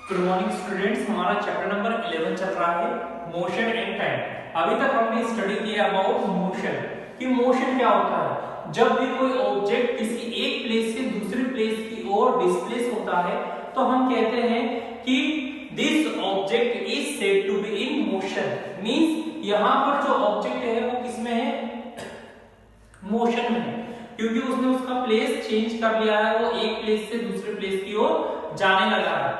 Good morning students, हमारा chapter number 11 चल रहा है मोशन एंड टाइम। अभी तक हमने स्टडी किया अबाउट मोशन कि मोशन क्या होता है। जब भी कोई ऑब्जेक्ट किसी एक प्लेस से दूसरी प्लेस की ओर डिस्प्लेस होता है तो हम कहते हैं कि this object is said to be in motion. Means यहां पर जो ऑब्जेक्ट है वो किसमें है, मोशन में है, क्योंकि उसने उसका प्लेस चेंज कर लिया है, वो एक प्लेस से दूसरे प्लेस की ओर जाने लगा है।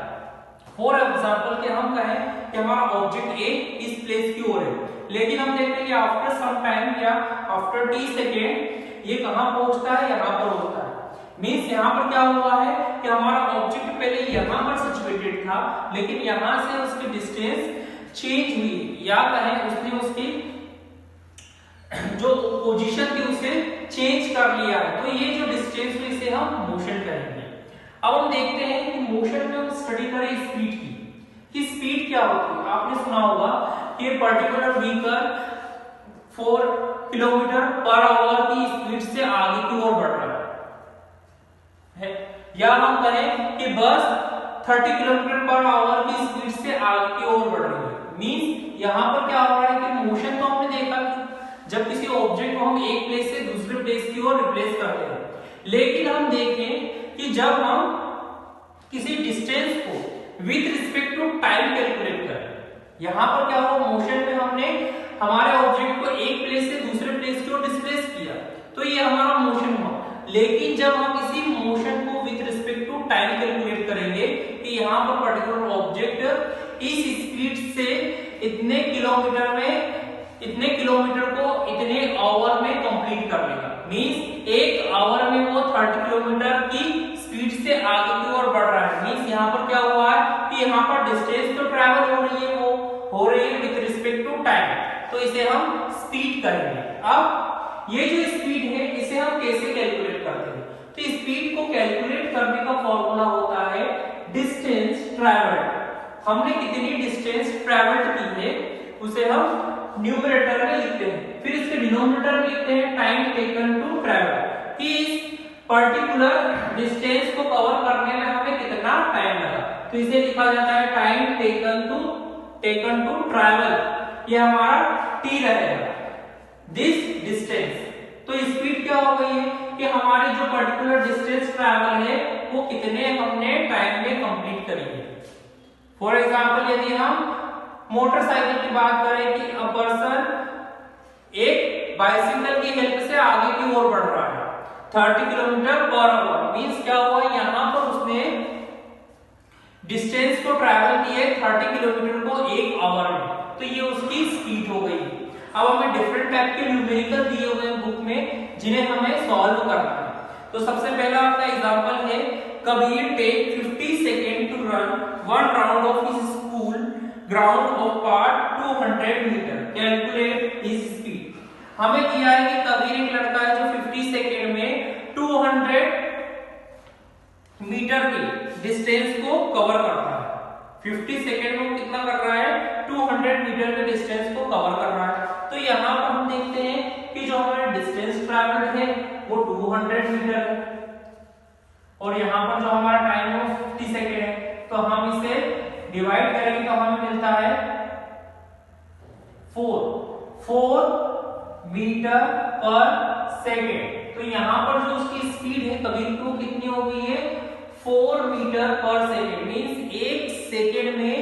फॉर एग्जाम्पल कि हम कहें कि हमारा ऑब्जेक्ट ए इस प्लेस की ओर है, लेकिन हम देखते हैं कि आफ्टर सम टाइम या आफ्टर टी सेकेंड ये कहां पहुंचता है, यहां पर होता है। मींस यहां पर क्या हुआ है कि हमारा ऑब्जेक्ट पहले यहां पर सिचुएटेड था, लेकिन यहां से उसकी डिस्टेंस चेंज हुई, या कहें उसने उसकी जो पोजीशन थी उसे चेंज कर लिया है, तो ये जो डिस्टेंस हुई इसे हम मोशन कहेंगे। अब हम देखते हैं कि मोशन में हम स्टडी करें स्पीड की कि स्पीड क्या होती है। आपने सुना होगा कि particular vehicle 4 kilometre per our की स्पीड से आगे की ओर बढ़ रहा है, या हम कहें कि बस 30 किलोमीटर पर आवर की स्पीड से आगे की ओर बढ़ रही है। मींस यहां पर क्या हो रहा है कि मोशन तो हमने देखा कि जब किसी ऑब्जेक्ट को हम एक प्लेस से दूसरे प्लेस की ओर रिप्लेस करते हैं, लेकिन हम देखें कि जब हम किसी डिस्टेंस को with respect to time calculate करें, यहां पर क्या हुआ, मोशन में हमने हमारे ऑब्जेक्ट को एक प्लेस से दूसरे प्लेस की ओर डिस्प्लेस किया, तो ये हमारा मोशन हुआ। लेकिन जब हम इसी मोशन को with respect to time calculate करेंगे कि यहां पर पर्टिकुलर ऑब्जेक्ट इस स्पीड से इतने किलोमीटर में, इतने किलोमीटर को इतने आवर में कंप्लीट कर लेगा। मींस एक आवर में वो 30 किलोमीटर की स्पीड से आगे की ओर बढ़ रहा है। मींस यहाँ पर क्या हुआ है कि यहाँ पर डिस्टेंस तो ट्रैवल हो रही है, वो हो रही है विद रिस्पेक्ट टू टाइम, तो इसे हम स्पीड कहेंगे। अब ये जो स्पीड है इसे हम कैसे कैलकुलेट करते हैं, तो स्पीड को कैलकुलेट करने का फॉर्मूला होता है डिस्टेंस ट्रैवल्ड। हमने कितनी डिस्टेंस ट्रैवल्ड की है उसे हम न्यूमरेटर में लिखते हैं, फिर इसके डिनोमिनेटर में लिखते हैं टाइम टेकन टू ट्रैवल, कि इस पर्टिकुलर डिस्टेंस को कवर करने में हमें कितना टाइम लगा, तो इसे लिखा जाता है टाइम टेकन टू ट्रैवल, ये हमारा टी रहेगा दिस डिस्टेंस। तो स्पीड क्या हो गई है कि हमारी जो पर्टिकुलर डिस्टेंस ट्रैवल है वो कितने हमने टाइम में कंप्लीट करी है। फॉर एग्जांपल यदि हम मोटरसाइकिल की बात करें कि अ पर्सन एक बाइसिकल की हेल्प से आगे की ओर बढ़ रहा है 30 किलोमीटर पर आवर, मींस क्या हुआ, यहां पर उसने डिस्टेंस को ट्रैवल किए 30 किलोमीटर को एक आवर में, तो ये उसकी स्पीड हो गई। अब हमें डिफरेंट टाइप के न्यूमेरिकल दिए हुए हैं बुक में जिन्हें हमें सॉल्व करना है। तो सबसे पहला आपका एग्जांपल है, Kabir take 50 second to run 1 round of his school ground of part 200 metre, calculate his speed. हमें दिया है कि कबीर एक लड़का है जो 50 सेकेंड में 200 मीटर की डिस्टेंस को कवर करता है। 50 सेकेंड में कितना कर रहा है, 200 मीटर के डिस्टेंस को कवर कर रहा है। तो यहाँ पर हम देखते हैं कि जो हमारा डिस्टेंस ट्रैवल्ड है वो 200 मीटर है, और यहाँ पर जो हमारा टाइम है वो 50 सेकेंड है, तो हम इसे डिवाइड करेंगे तो हमें मिलता है 4 मीटर पर सेकेंड। तो यहां पर जो उसकी स्पीड है कबीर की वो कितनी हो गई है, 4 मीटर पर सेकेंड। मींस एक सेकेंड में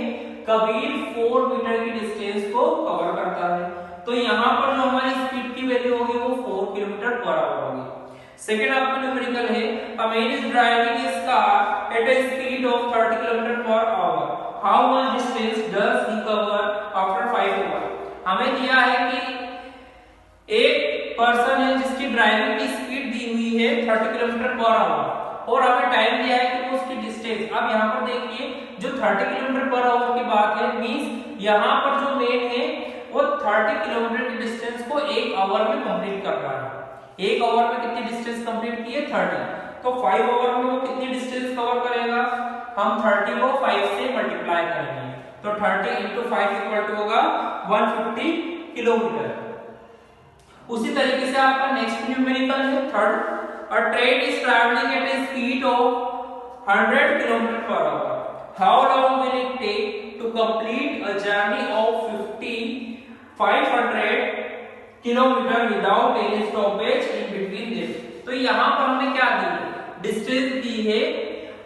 कबीर 4 मीटर की डिस्टेंस को कवर करता है, तो यहां पर जो हमारी स्पीड की वैल्यू होगी वो 4 किलोमीटर पर आवर होगी। सेकेंड आपका न्यूमेरिकल है, a man is driving his car at a speed of 30 kilometre per hour, how much distance does he cover after 5 hour. हमें दिया है कि एक पर्सन है जिसकी ड्राइविंग की स्पीड दी हुई है 30 किलोमीटर पर आवर, और हमें टाइम दिया है कि वो उसकी डिस्टेंस। अब यहाँ पर देखिए जो 30 किलोमीटर पर आवर की बात है, मींस यहाँ पर जो मेन है वो 30 किलोमीटर की डिस्टेंस को एक आवर में कंप्लीट कर रहा है। एक आवर में कितनी डिस्टेंस कंप्लीट की है, 30, तो 5 आवर में वो कितनी डिस्टेंस कवर करेगा, हम 30 को 5 से मल्टीप्लाई करेंगे, तो 30 इंटू 5 इक्वल टू होगा 150 किलोमीटर। उसी तरीके से आपका नेक्स्ट न्यूमेरिकल है third, a train is travelling eight A speed of 100 kilometre per our, how long will it take to complete a journey of 500 kilometre without any stoppage in between them. तो यहाँ पर हमें क्या दी है, distance दी है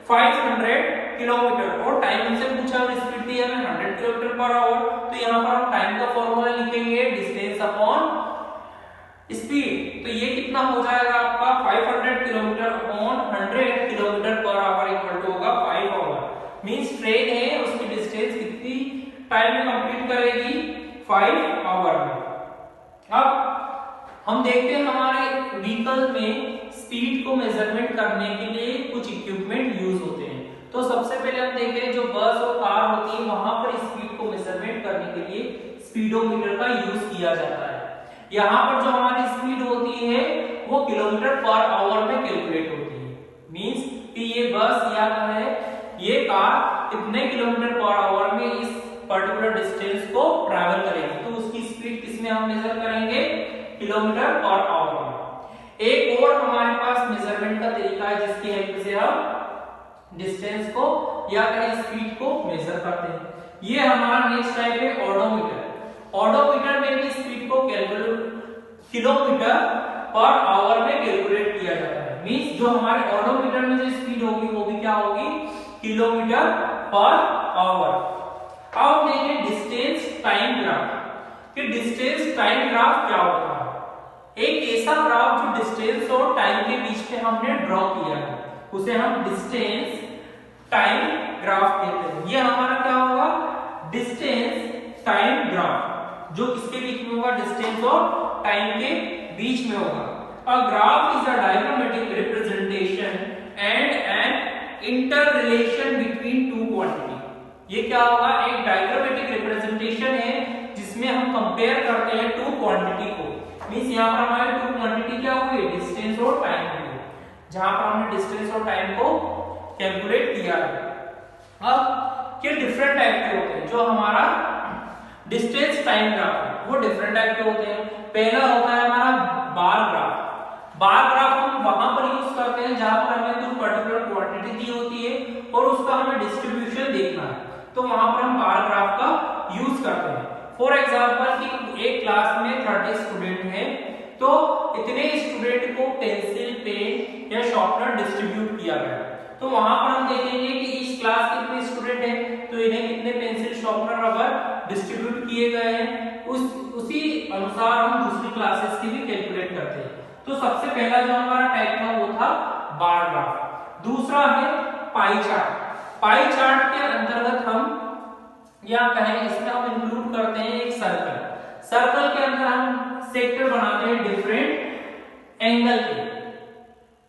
500 kilometre और time हमसे पूछा और स्पीड दी है हमें 100 किलोमीटर पर आवर। तो यहाँ पर हम टाइम का फॉर्मूला लिखेंगे डिस्टेंस अपॉन स्पीड। तो ये कितना हो जाएगा आपका 500 kilometre upon 100 kilometre per hour equal to होगा 5 आवर। मींस ट्रेन है उसकी डिस्टेंस कितनी टाइम में कंप्लीट करेगी, 5 आवर में। अब हम देखते हैं हमारे व्हीकल में स्पीड को मेजरमेंट करने के लिए कुछ इक्विपमेंट यूज होते हैं। तो सबसे पहले हम देखें जो बस और कार होती है वहां पर स्पीड को मेजरमेंट करने के लिए स्पीडोमीटर का यूज किया जाता है। यहाँ पर जो हमारी स्पीड होती है वो किलोमीटर पर आवर में कैलकुलेट होती है। मींस कि ये बस या है ये कार इतने किलोमीटर पर आवर में इस पर्टिकुलर डिस्टेंस को ट्रैवल करेगी, तो उसकी स्पीड किसमें हम मेजर करेंगे, किलोमीटर पर आवर में। एक और हमारे पास मेजरमेंट का तरीका है जिसकी हेल्प से हम डिस्टेंस को या कहीं स्पीड को मेजर करते हैं। ये हमारा नेक्स्ट टाइप है ऑडोमीटर। ऑडोमीटर में भी स्पीड को किलोमीटर पर आवर में कैलकुलेट किया जाता है। मींस जो हमारे ऑडोमीटर में जो स्पीड होगी वो भी क्या होगी, किलोमीटर पर आवर। अब देखें डिस्टेंस टाइम ग्राफ कि डिस्टेंस टाइम ग्राफ क्या होता है। एक ऐसा ग्राफ जो डिस्टेंस और टाइम के बीच में हमने ड्रॉ किया है उसे हम डिस्टेंस टाइम ग्राफ कहते हैं। ये हमारा क्या होगा, डिस्टेंस टाइम ग्राफ, जो किसके बीच में होगा, डिस्टेंस और टाइम के बीच में होगा। A graph is a diagrammatic representation and an interrelation between two quantity। ये क्या होगा, एक डायग्रामेटिक रिप्रेजेंटेशन है जिसमें हम कंपेयर करते हैं टू क्वांटिटी को। मींस यहाँ पर हमारे टू क्वांटिटी क्या हुई, डिस्टेंस और टाइम हुई, जहां पर हमने डिस्टेंस और टाइम को कैलकुलेट किया है। अब ये डिफरेंट टाइप के होते हैं। जो हमारा डिस्टेंस टाइम ग्राफ है वो डिफरेंट टाइप के होते हैं। पहला होता है हमारा बार ग्राफ। बार ग्राफ हम वहां पर यूज करते हैं जहां पर हमें कुछ पर्टिकुलर क्वांटिटी दी होती है और उसका हमें डिस्ट्रीब्यूशन देखना है, तो वहां पर हम बार ग्राफ का यूज करते हैं। फॉर एग्जांपल कि एक क्लास में 30 स्टूडेंट हैं, तो इतने स्टूडेंट को पेंसिल, पेन या शार्पनर डिस्ट्रीब्यूट किया गया, तो वहां पर हम देखेंगे कि इस क्लास के कितने स्टूडेंट हैं, तो इन्हें कितने पेंसिल, शार्पनर, रबर डिस्ट्रीब्यूट किए गए हैं। उसी अनुसार हम दूसरी क्लासेस की भी कैलकुलेट करते हैं। तो सबसे पहला जो हमारा टाइप था वो था बार ग्राफ। दूसरा है पाई चार्ट। पाई चार्ट के अंतर्गत हम या कहें इसमें हम इंक्लूड करते हैं एक सर्कल। सर्कल के अंदर हम सेक्टर बनाते हैं डिफरेंट एंगल के।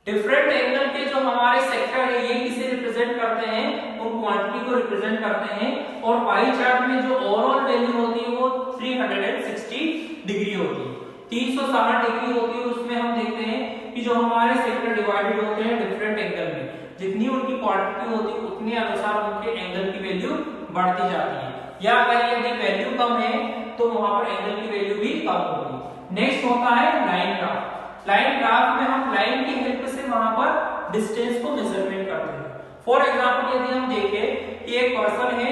डिफरेंट एंगल के जो हमारे सेक्टर है ये किसे रिप्रेजेंट करते हैं, उन क्वांटिटी को रिप्रेजेंट करते हैं। और पाई चार्ट में जो ओवरऑल वैल्यू होती है वो 360 डिग्री होती है, 360 डिग्री होती है। उसमें हम देखते हैं कि जो हमारे सेक्टर डिवाइडेड होते हैं डिफरेंट एंगल में, जितनी उनकी क्वांटिटी होती है उतने अनुसार उनके एंगल की वैल्यू बढ़ती जाती है। या अगर यदि वैल्यू कम है तो वहां पर एंगल की वैल्यू भी कम होगी। नेक्स्ट होता है लाइन ग्राफ। लाइन ग्राफ में हम लाइन की हेल्प से वहां पर डिस्टेंस को मेजरमेंट करते हैं। फॉर एग्जांपल यदि हम देखें कि एक पर्सन है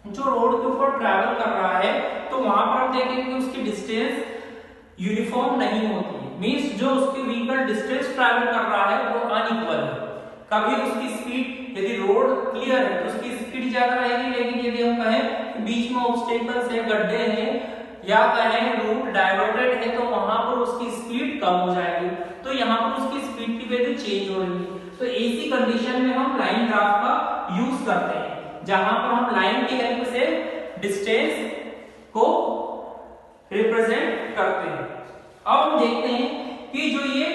जो रोड के ऊपर ट्रैवल कर रहा है, तो वहां पर हम देखेंगे कि उसकी डिस्टेंस यूनिफॉर्म नहीं होती। मींस जो उसकी व्हीकल डिस्टेंस ट्रैवल कर रहा है वो अनइक्वल है। कभी उसकी स्पीड, यदि रोड क्लियर है तो उसकी स्पीड ज्यादा रहेगी, लेकिन यदि हम कहें कि बीच में ऑब्स्टेकल्स है, गड्ढे हैं, या कहें रूट डाइवर्टेड है, तो वहां पर उसकी स्पीड कम हो जाएगी। तो यहाँ पर उसकी स्पीड की वैल्यू चेंज हो रही है। तो ऐसी कंडीशन में हम लाइन ग्राफ का यूज करते हैं, जहां पर हम लाइन की हेल्प से डिस्टेंस को रिप्रेजेंट करते हैं। अब हम देखते हैं कि जो ये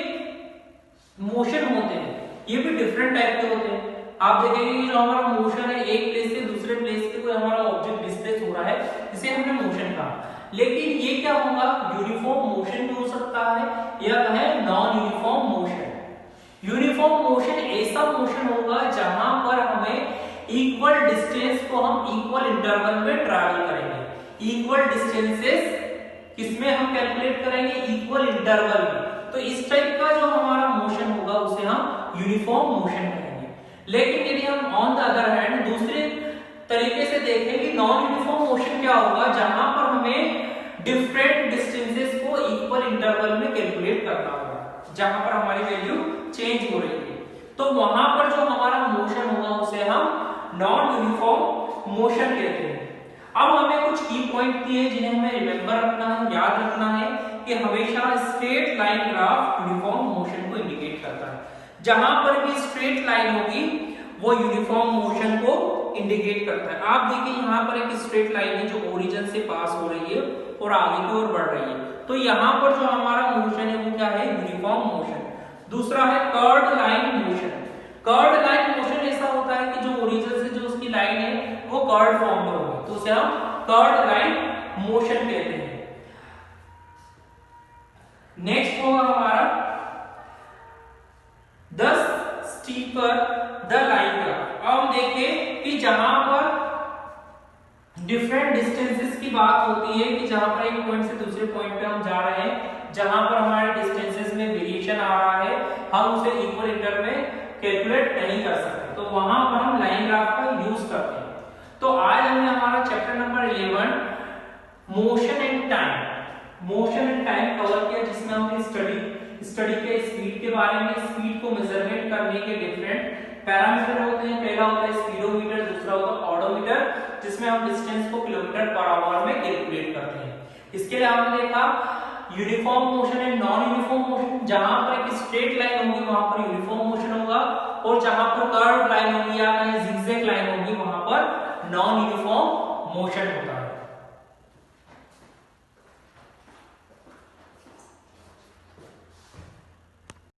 मोशन होते हैं ये भी डिफरेंट टाइप के होते हैं। आप देखेंगे कि जो हमारा मोशन है एक प्लेस से दूसरे प्लेस पे कोई हमारा ऑब्जेक्ट डिस्प्लेस हो रहा है, इसे हमने मोशन कहा। लेकिन ये क्या होगा, यूनिफॉर्म मोशन भी हो सकता है या कहें non uniform motion. Uniform motion ऐसा मोशन होगा जहां पर हमें इक्वल डिस्टेंस को हम इक्वल इंटरवल में ट्रैवल करेंगे। इक्वल डिस्टेंसेस किसमें हम कैलकुलेट करेंगे, इक्वल इंटरवल में। तो इस टाइप का जो हमारा मोशन होगा उसे हम यूनिफॉर्म मोशन कहेंगे। लेकिन यदि हम ऑन द अदर हैंड दूसरे तरीके से देखें कि नॉन यूनिफॉर्म मोशन क्या होगा, जहां पर हमें डिफरेंट डिस्टेंसेस को इक्वल इंटरवल में कैलकुलेट करना होगा, जहां पर हमारी वैल्यू चेंज हो रही है, तो वहां पर जो हमारा मोशन होगा उसे हम नॉन यूनिफॉर्म मोशन कहते हैं। अब हमें कुछ की पॉइंट दिए जिन्हें हमें रिमेंबर रखना है, याद रखना है कि हमेशा straight line graph uniform motion को इंडिकेट करता है। जहां पर भी स्ट्रेट लाइन होगी वो यूनिफॉर्म मोशन को इंडिकेट करता है। आप देखिए यहाँ पर एक स्ट्रेट लाइन है जो ओरिजिन से पास हो रही है और आगे की ओर बढ़ रही है, तो यहाँ पर जो हमारा मोशन है वो क्या है, यूनिफॉर्म मोशन। दूसरा है curved line motion. Curved line motion ऐसा होता है कि जो ओरिजिन से जो उसकी लाइन है वो कर्व्ड फॉर्म में होगी, तो उसे हम कर्व्ड लाइन मोशन कहते हैं। नेक्स्ट होगा हमारा the steeper the line graph. अब हम देखें कि जहां पर डिफरेंट डिस्टेंसेस की बात होती है कि जहां पर एक पॉइंट से दूसरे पॉइंट पे हम जा रहे हैं, जहां पर हमारे डिस्टेंसेस में वेरिएशन आ रहा है, हम उसे इक्वल इंटरवल में कैलकुलेट नहीं कर सकते, तो वहां पर हम लाइन ग्राफ का यूज करते हैं। तो आज हमने हमारा chapter number 11 motion and time cover किया, जिसमें हमने स्टडी के स्पीड के बारे में, स्पीड को मेजरमेंट करने के डिफरेंट पैरामीटर होते हैं। पहला होता है स्पीडोमीटर, दूसरा होता है ऑडोमीटर, जिसमें हम डिस्टेंस को किलोमीटर पर आवर में कैलकुलेट करते हैं। इसके लिए हमने देखा uniform motion and non uniform motion. जहां पर एक स्ट्रेट लाइन होगी वहां पर यूनिफॉर्म मोशन होगा, और जहां पर कर्व लाइन होगी या कहीं जिगजैग लाइन होगी वहां पर नॉन यूनिफॉर्म मोशन होगा।